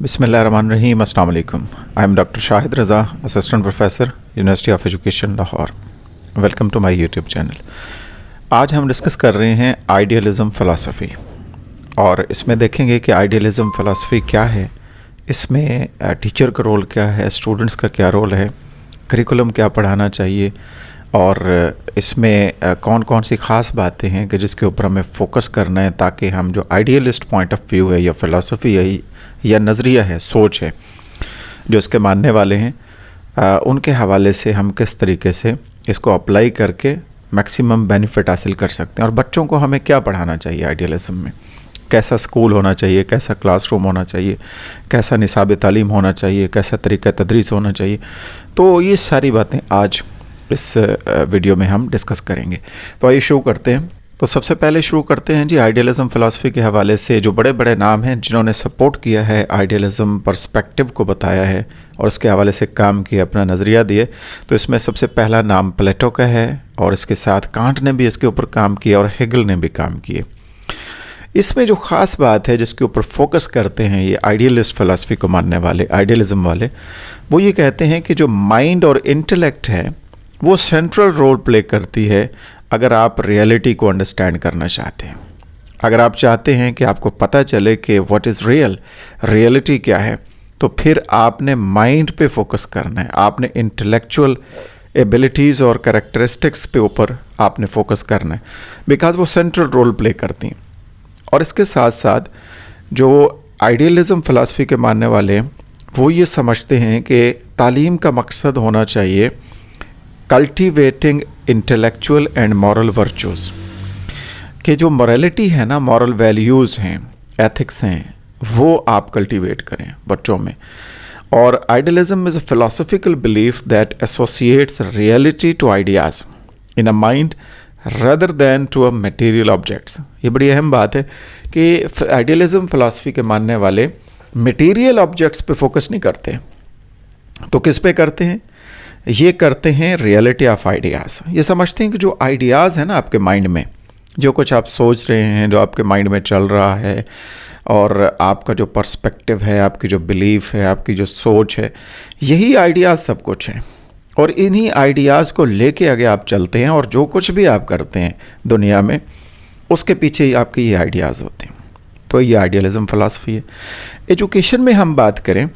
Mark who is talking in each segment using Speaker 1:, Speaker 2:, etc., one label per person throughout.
Speaker 1: बिस्मिल्लाहिर्रहमानिर्रहीम। अस्सलाम वालेकुम। I am doctor Shahid Raza, assistant professor, university of education Lahore. Welcome to my YouTube channel. आज हम डिस्कस कर रहे हैं आइडियलिज़म फ़िलासफ़ी, और इसमें देखेंगे कि आइडियलिज़म फ़िलासफ़ी क्या है, इसमें टीचर का रोल क्या है, स्टूडेंट्स का क्या रोल है, करिकुलम क्या पढ़ाना चाहिए, और इसमें कौन कौन सी ख़ास बातें हैं कि जिसके ऊपर हमें फ़ोकस करना है, ताकि हम जो आइडियलिस्ट पॉइंट ऑफ व्यू है या फ़िलासफ़ी है या नज़रिया है, सोच है, जो इसके मानने वाले हैं उनके हवाले से हम किस तरीके से इसको अप्लाई करके मैक्सिमम बेनिफिट हासिल कर सकते हैं। और बच्चों को हमें क्या पढ़ाना चाहिए आइडियलिज़म में, कैसा स्कूल होना चाहिए, कैसा क्लासरूम होना चाहिए, कैसा निसाब तालीम होना चाहिए, कैसा तरीक़ा तदरीस होना चाहिए। तो ये सारी बातें आज इस वीडियो में हम डिस्कस करेंगे। तो आइए शुरू करते हैं। तो सबसे पहले शुरू करते हैं जी आइडियलिज़म फ़िलासफ़ी के हवाले से। जो बड़े बड़े नाम हैं जिन्होंने सपोर्ट किया है, आइडियलिज़म पर्सपेक्टिव को बताया है और उसके हवाले से काम किया, अपना नज़रिया दिए, तो इसमें सबसे पहला नाम प्लेटो का है, और इसके साथ कांट ने भी इसके ऊपर काम किया और हेगल ने भी काम किए। इसमें जो ख़ास बात है जिसके ऊपर फोकस करते हैं ये आइडियलिस्ट फ़िलासफ़ी को मानने वाले, आइडियलिज़म वाले, वो ये कहते हैं कि जो माइंड और इंटेलेक्ट है वो सेंट्रल रोल प्ले करती है अगर आप रियलिटी को अंडरस्टैंड करना चाहते हैं। अगर आप चाहते हैं कि आपको पता चले कि व्हाट इज़ रियलिटी क्या है, तो फिर आपने माइंड पे फोकस करना है, आपने इंटेलेक्चुअल एबिलिटीज़ और कैरेक्टरिस्टिक्स पे ऊपर आपने फोकस करना है, बिकॉज वो सेंट्रल रोल प्ले करती हैं। और इसके साथ साथ जो आइडियलिज़म फ़िलासफ़ी के मानने वाले वो ये समझते हैं कि तालीम का मकसद होना चाहिए cultivating intellectual and moral virtues, कि जो मॉरलिटी है ना, मॉरल वैल्यूज़ हैं, एथिक्स हैं, वो आप कल्टिवेट करें बच्चों में। और idealism is a philosophical belief that associates reality to ideas in a mind rather than to a material objects. ये बड़ी अहम बात है कि आइडियलिज़म फ़िलासफ़ी के मानने वाले मटेरियल ऑब्जेक्ट्स पे फोकस नहीं करते, तो किस पे करते हैं? ये करते हैं रियलिटी ऑफ आइडियाज़। ये समझते हैं कि जो आइडियाज़ है ना आपके माइंड में, जो कुछ आप सोच रहे हैं, जो आपके माइंड में चल रहा है, और आपका जो पर्सपेक्टिव है, आपकी जो बिलीफ है, आपकी जो सोच है, यही आइडियाज़ सब कुछ है। और इन्हीं आइडियाज़ को लेके आगे आप चलते हैं, और जो कुछ भी आप करते हैं दुनिया में उसके पीछे ही आपके ये आइडियाज़ होते हैं। तो ये आइडियलिज़म फ़िलासफ़ी है। एजुकेशन में हम बात करें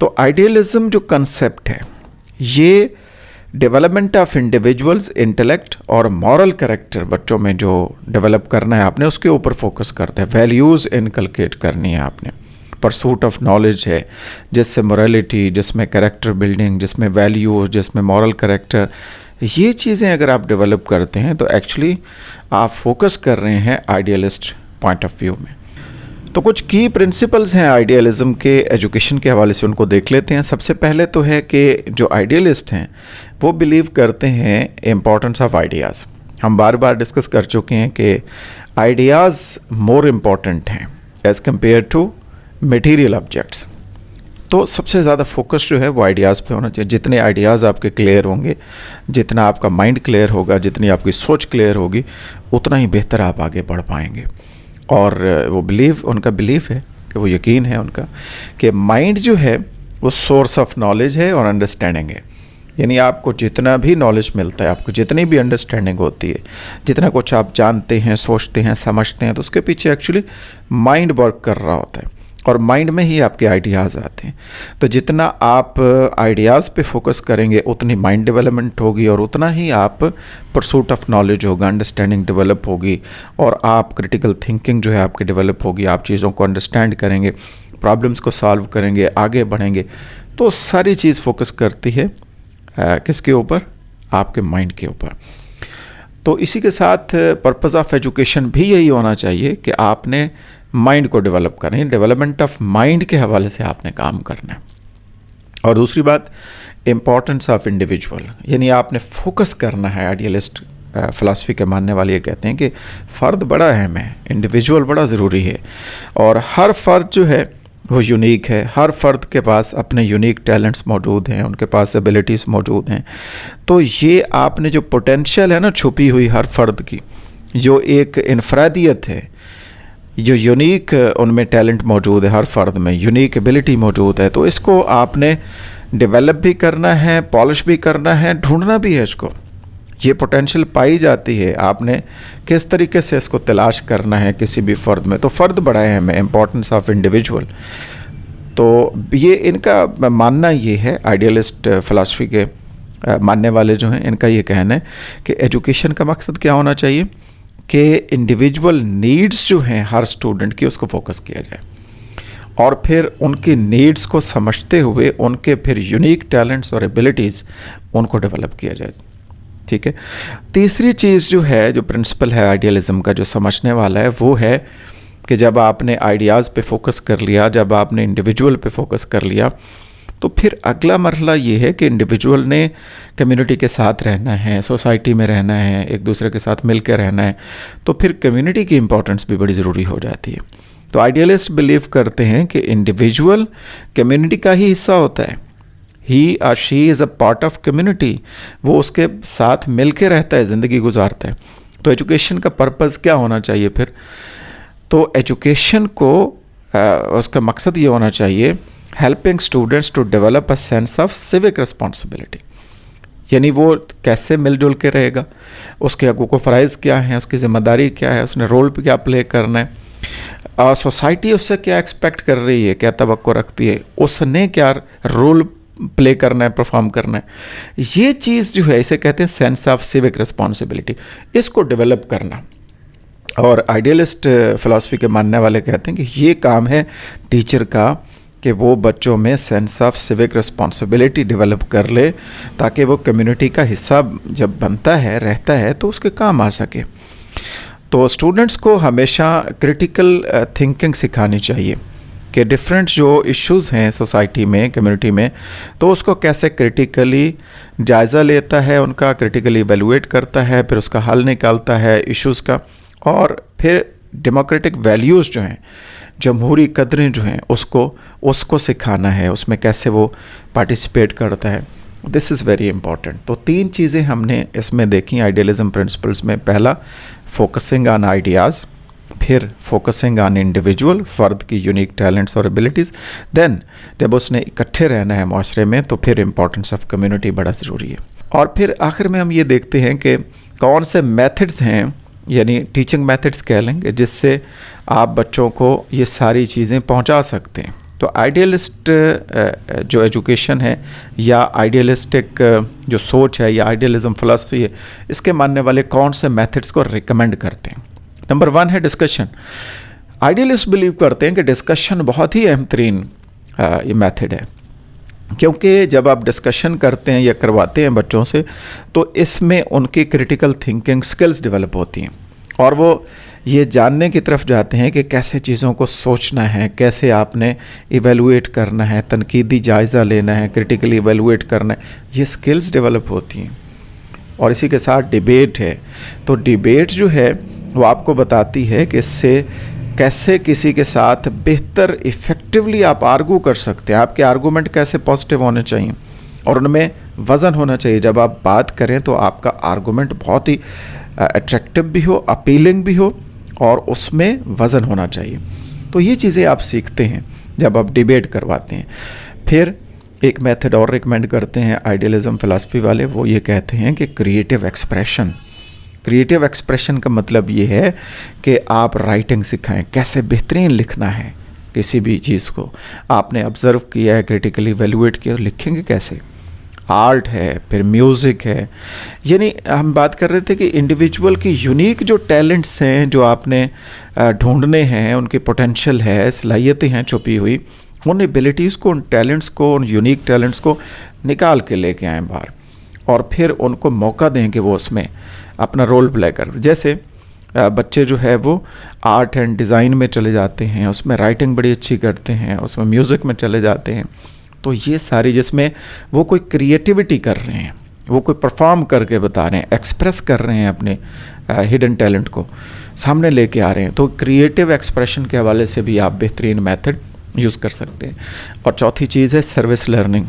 Speaker 1: तो आइडियलिज़म जो कंसेप्ट है ये डेवलपमेंट ऑफ इंडिविजुअल्स इंटेलेक्ट और मॉरल कैरेक्टर बच्चों में जो डेवलप करना है आपने, उसके ऊपर फोकस करते हैं। वैल्यूज़ इनकलकेट करनी है आपने, परसूट ऑफ नॉलेज है जिससे मोरालिटी, जिसमें कैरेक्टर बिल्डिंग, जिसमें वैल्यू, जिसमें मॉरल कैरेक्टर, ये चीज़ें अगर आप डेवलप करते हैं तो एक्चुअली आप फोकस कर रहे हैं आइडियलिस्ट पॉइंट ऑफ व्यू में। तो कुछ की प्रिंसिपल्स हैं आइडियलिज़म के एजुकेशन के हवाले से, उनको देख लेते हैं। सबसे पहले तो है कि जो आइडियलिस्ट हैं वो बिलीव करते हैं इम्पॉर्टेंस ऑफ आइडियाज़। हम बार बार डिस्कस कर चुके हैं कि आइडियाज़ मोर इम्पॉर्टेंट हैं as compare to material objects. तो सबसे ज़्यादा फोकस जो है वो आइडियाज़ पे होना चाहिए। जितने आइडियाज़ आपके क्लियर होंगे, जितना आपका माइंड क्लियर होगा, जितनी आपकी सोच क्लियर होगी, उतना ही बेहतर आप आगे बढ़ पाएंगे। और वो उनका बिलीफ है कि वो यकीन है उनका कि माइंड जो है वो सोर्स ऑफ नॉलेज है और अंडरस्टैंडिंग है। यानी आपको जितना भी नॉलेज मिलता है, आपको जितनी भी अंडरस्टैंडिंग होती है, जितना कुछ आप जानते हैं, सोचते हैं, समझते हैं, तो उसके पीछे एक्चुअली माइंड वर्क कर रहा होता है, और माइंड में ही आपके आइडियाज़ आते हैं। तो जितना आप आइडियाज़ पे फोकस करेंगे उतनी माइंड डेवलपमेंट होगी, और उतना ही आप परसूट ऑफ नॉलेज होगा, अंडरस्टैंडिंग डेवलप होगी, और आप क्रिटिकल थिंकिंग जो है आपकी डेवलप होगी। आप चीज़ों को अंडरस्टैंड करेंगे, प्रॉब्लम्स को सॉल्व करेंगे, आगे बढ़ेंगे। तो सारी चीज़ फोकस करती है किसके ऊपर? आपके माइंड के ऊपर। तो इसी के साथ पर्पज़ ऑफ एजुकेशन भी यही होना चाहिए कि आपने माइंड को डेवलप करना है, डेवलपमेंट ऑफ माइंड के हवाले से आपने काम करना है। और दूसरी बात, इम्पॉर्टेंस ऑफ इंडिविजुअल, यानी आपने फोकस करना है। आइडियलिस्ट फ़िलासफ़ी के मानने वाले ये कहते हैं कि फ़र्द बड़ा अहम है, इंडिविजुअल बड़ा ज़रूरी है, और हर फ़र्द जो है वो यूनिक है। हर फ़र्द के पास अपने यूनिक टैलेंट्स मौजूद हैं, उनके पास एबिलिटीज़ मौजूद हैं। तो ये आपने जो पोटेंशियल है ना छुपी हुई हर फ़र्द की, जो एक इनफरादियत है, जो यूनिक उनमें टैलेंट मौजूद है, हर फ़र्द में यूनिक एबिलिटी मौजूद है, तो इसको आपने डेवलप भी करना है, पॉलिश भी करना है, ढूंढना भी है इसको। ये पोटेंशियल पाई जाती है, आपने किस तरीके से इसको तलाश करना है किसी भी फ़र्द में। तो फ़र्द बड़ा है हमें, इम्पोर्टेंस ऑफ इंडिविजुअल। तो ये इनका मानना ये है, आइडियलिस्ट फ़िलासफ़ी के मानने वाले जो हैं, इनका ये कहना है कि एजुकेशन का मकसद क्या होना चाहिए कि इंडिविजुअल नीड्स जो हैं हर स्टूडेंट की, उसको फोकस किया जाए और फिर उनकी नीड्स को समझते हुए उनके फिर यूनिक टैलेंट्स और एबिलिटीज़ उनको डेवलप किया जाए। ठीक है। तीसरी चीज़ जो है, जो प्रिंसिपल है आइडियलिज़म का, जो समझने वाला है, वो है कि जब आपने आइडियाज़ पे फोकस कर लिया, जब आपने इंडिविजुअल पे फोकस कर लिया, तो फिर अगला मरहला ये है कि इंडिविजुअल ने कम्युनिटी के साथ रहना है, सोसाइटी में रहना है, एक दूसरे के साथ मिल कर रहना है, तो फिर कम्युनिटी की इम्पोर्टेंस भी बड़ी ज़रूरी हो जाती है। तो आइडियलिस्ट बिलीव करते हैं कि इंडिविजुअल कम्युनिटी का ही हिस्सा होता है, ही और she is a part of community, वो उसके साथ मिल के रहता है, ज़िंदगी गुजारता है। तो एजुकेशन का पर्पज़ क्या होना चाहिए फिर? तो एजुकेशन को उसका मकसद ये होना चाहिए, helping students to develop a sense of civic responsibility, यानी वो कैसे मिलजुल के रहेगा, उसके हकूक़ व फ़राइज़ क्या हैं, उसकी ज़िम्मेदारी क्या है, उसने रोल क्या प्ले करना है, सोसाइटी उससे क्या एक्सपेक्ट कर रही है, क्या तवक्को रखती है, उसने क्या रोल प्ले करना है, परफॉर्म करना है। ये चीज़ जो है, इसे कहते हैं सेंस ऑफ सिविक रिस्पॉन्सिबिलिटी, इसको डेवलप करना। और आइडियलिस्ट फ़िलासफ़ी के मानने वाले कहते हैं कि ये काम है टीचर का कि वो बच्चों में sense of civic responsibility develop कर ले, ताकि वो कम्युनिटी का हिस्सा जब बनता है, रहता है, तो उसके काम आ सके। तो स्टूडेंट्स को हमेशा क्रिटिकल थिंकिंग सिखानी चाहिए कि डिफरेंट जो इश्यूज़ हैं सोसाइटी में, कम्युनिटी में, तो उसको कैसे क्रिटिकली जायज़ा लेता है, उनका क्रिटिकली इवेलुएट करता है, फिर उसका हल निकालता है इश्यूज़ का, और फिर डेमोक्रेटिक वैल्यूज़ जो हैं, जमहूरी कदरें जो हैं, उसको सिखाना है, उसमें कैसे वो पार्टिसिपेट करता है। This is very important. तो 3 चीज़ें हमने इसमें देखी आइडियलिज़म प्रिंसिपल्स में। पहला, फोकसिंग ऑन आइडियाज़, फिर फोकसिंग ऑन इंडिविजुअल, फ़र्द की यूनिक टैलेंट्स और एबिलिटीज़, देन जब उसने इकट्ठे रहना है माशरे में, तो फिर इंपॉर्टेंस ऑफ कम्युनिटी बड़ा ज़रूरी है। और फिर आखिर में हम ये देखते हैं कि कौन से मेथड्स हैं, यानी टीचिंग मेथड्स कह लेंगे, जिससे आप बच्चों को ये सारी चीज़ें पहुंचा सकते हैं। तो आइडियलिस्ट जो एजुकेशन है, या आइडियलिस्टिक जो सोच है, या आइडियलिज़म फ़िलासफ़ी है, इसके मानने वाले कौन से मेथड्स को रिकमेंड करते हैं? नंबर 1 है डिस्कशन। आइडियलिस्ट बिलीव करते हैं कि डिस्कशन बहुत ही अहम तरीन ये मेथड है, क्योंकि जब आप डिस्कशन करते हैं या करवाते हैं बच्चों से, तो इसमें उनकी क्रिटिकल थिंकिंग स्किल्स डेवलप होती हैं, और वो ये जानने की तरफ जाते हैं कि कैसे चीज़ों को सोचना है, कैसे आपने इवेलुएट करना है, तनकीदी जायज़ा लेना है, क्रिटिकली इवेलुएट करना है, ये स्किल्स डेवलप होती हैं। और इसी के साथ डिबेट है। तो डिबेट जो है वो आपको बताती है कि इससे कैसे किसी के साथ बेहतर इफ़ेक्टिवली आप आर्गू कर सकते हैं, आपके आर्गूमेंट कैसे पॉजिटिव होने चाहिए और उनमें वज़न होना चाहिए। जब आप बात करें तो आपका आर्गूमेंट बहुत ही अट्रैक्टिव भी हो, अपीलिंग भी हो, और उसमें वज़न होना चाहिए। तो ये चीज़ें आप सीखते हैं जब आप डिबेट करवाते हैं। फिर एक मेथड और रिकमेंड करते हैं आइडियलिज़म फ़िलासफ़ी वाले, वो ये कहते हैं कि क्रिएटिव एक्सप्रेशन। क्रिएटिव एक्सप्रेशन का मतलब ये है कि आप राइटिंग सिखाएं, कैसे बेहतरीन लिखना है किसी भी चीज़ को। आपने ऑब्ज़र्व किया है, क्रिटिकली इवैल्यूएट किया, लिखेंगे कैसे। आर्ट है, फिर म्यूज़िक है, यानी हम बात कर रहे थे कि इंडिविजुअल की यूनिक जो टैलेंट्स हैं, जो आपने ढूंढने हैं, उनकी पोटेंशियल है, सलाहियतें हैं छुपी हुई, उन एबिलिटीज़ को, उन टैलेंट्स को, उन यूनिक टैलेंट्स को निकाल के लेके आएँ बाहर, और फिर उनको मौका दें कि वो उसमें अपना रोल प्ले कर। जैसे बच्चे जो है वो आर्ट एंड डिज़ाइन में चले जाते हैं, उसमें राइटिंग बड़ी अच्छी करते हैं, उसमें म्यूज़िक में चले जाते हैं, तो ये सारी जिसमें वो कोई क्रिएटिविटी कर रहे हैं, वो कोई परफॉर्म करके बता रहे हैं, एक्सप्रेस कर रहे हैं, अपने हिडन टैलेंट को सामने लेके आ रहे हैं, तो क्रिएटिव एक्सप्रेशन के हवाले से भी आप बेहतरीन मेथड यूज़ कर सकते हैं। और चौथी चीज़ है सर्विस लर्निंग।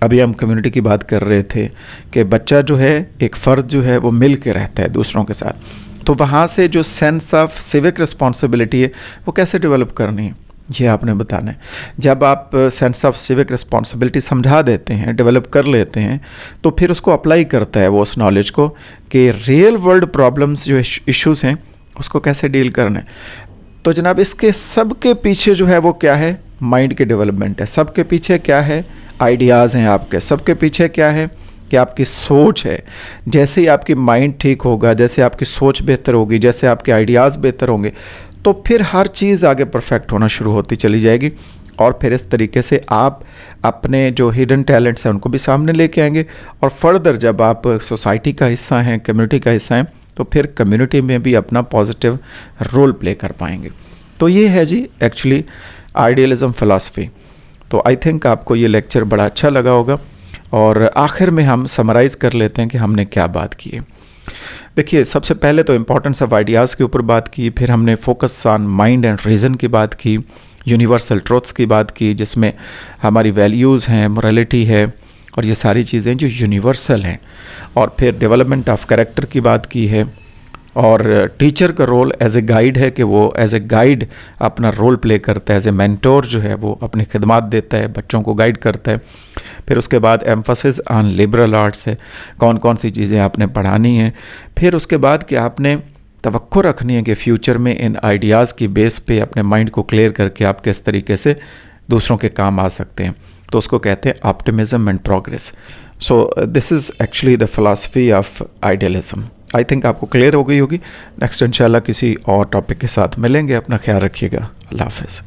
Speaker 1: अभी हम कम्युनिटी की बात कर रहे थे कि बच्चा जो है, एक फ़र्द जो है वो मिल के रहता है दूसरों के साथ, तो वहाँ से जो सेंस ऑफ सिविक रिस्पॉन्सिबिलिटी है वो कैसे डेवलप करनी है, ये आपने बताना है। जब आप सेंस ऑफ सिविक रिस्पॉन्सिबिलिटी समझा देते हैं, डेवलप कर लेते हैं, तो फिर उसको अप्लाई करता है वो उस नॉलेज को कि रियल वर्ल्ड प्रॉब्लम्स जो इश्यूज़ हैं उसको कैसे डील करना है। तो जनाब इसके सब के पीछे जो है वो क्या है, माइंड की डेवलपमेंट है। सबके पीछे क्या है, आइडियाज़ हैं आपके। सबके पीछे क्या है कि आपकी सोच है। जैसे ही आपकी माइंड ठीक होगा, जैसे आपकी सोच बेहतर होगी, जैसे आपके आइडियाज़ बेहतर होंगे, तो फिर हर चीज़ आगे परफेक्ट होना शुरू होती चली जाएगी। और फिर इस तरीके से आप अपने जो हिडन टैलेंट्स हैं उनको भी सामने लेके आएंगे। और फर्दर जब आप सोसाइटी का हिस्सा हैं, कम्युनिटी का हिस्सा हैं, तो फिर कम्युनिटी में भी अपना पॉजिटिव रोल प्ले कर पाएंगे। तो ये है जी एक्चुअली आइडियलिज़म फ़िलासफ़ी। तो आई थिंक आपको ये लेक्चर बड़ा अच्छा लगा होगा। और आखिर में हम समराइज़ कर लेते हैं कि हमने क्या बात की है। देखिए, सबसे पहले तो इम्पोर्टेंस ऑफ आइडियाज़ के ऊपर बात की, फिर हमने focus on mind and reason की बात की, यूनिवर्सल ट्रूथ्स की बात की जिसमें हमारी वैल्यूज़ हैं, मोरालिटी है और ये सारी चीज़ें जो यूनिवर्सल हैं। और फिर डेवलपमेंट ऑफ कैरेक्टर की बात की है। और टीचर का रोल एज ए गाइड है कि वो एज ए गाइड अपना रोल प्ले करता है। एज ए मेंटोर जो है वो अपनी खिदमत देता है, बच्चों को गाइड करता है। फिर उसके बाद एम्फसिस ऑन लिबरल आर्ट्स है, कौन कौन सी चीज़ें आपने पढ़ानी हैं। फिर उसके बाद कि आपने तवक्को रखनी है कि फ्यूचर में इन आइडियाज़ की बेस पे अपने माइंड को क्लियर करके आप किस तरीके से दूसरों के काम आ सकते हैं। तो उसको कहते हैं optimism and progress. So this is actually the philosophy of idealism. I think आपको क्लियर हो गई होगी। नेक्स्ट इंशाल्लाह किसी और टॉपिक के साथ मिलेंगे। अपना ख्याल रखिएगा। अल्लाह हाफ़िज़।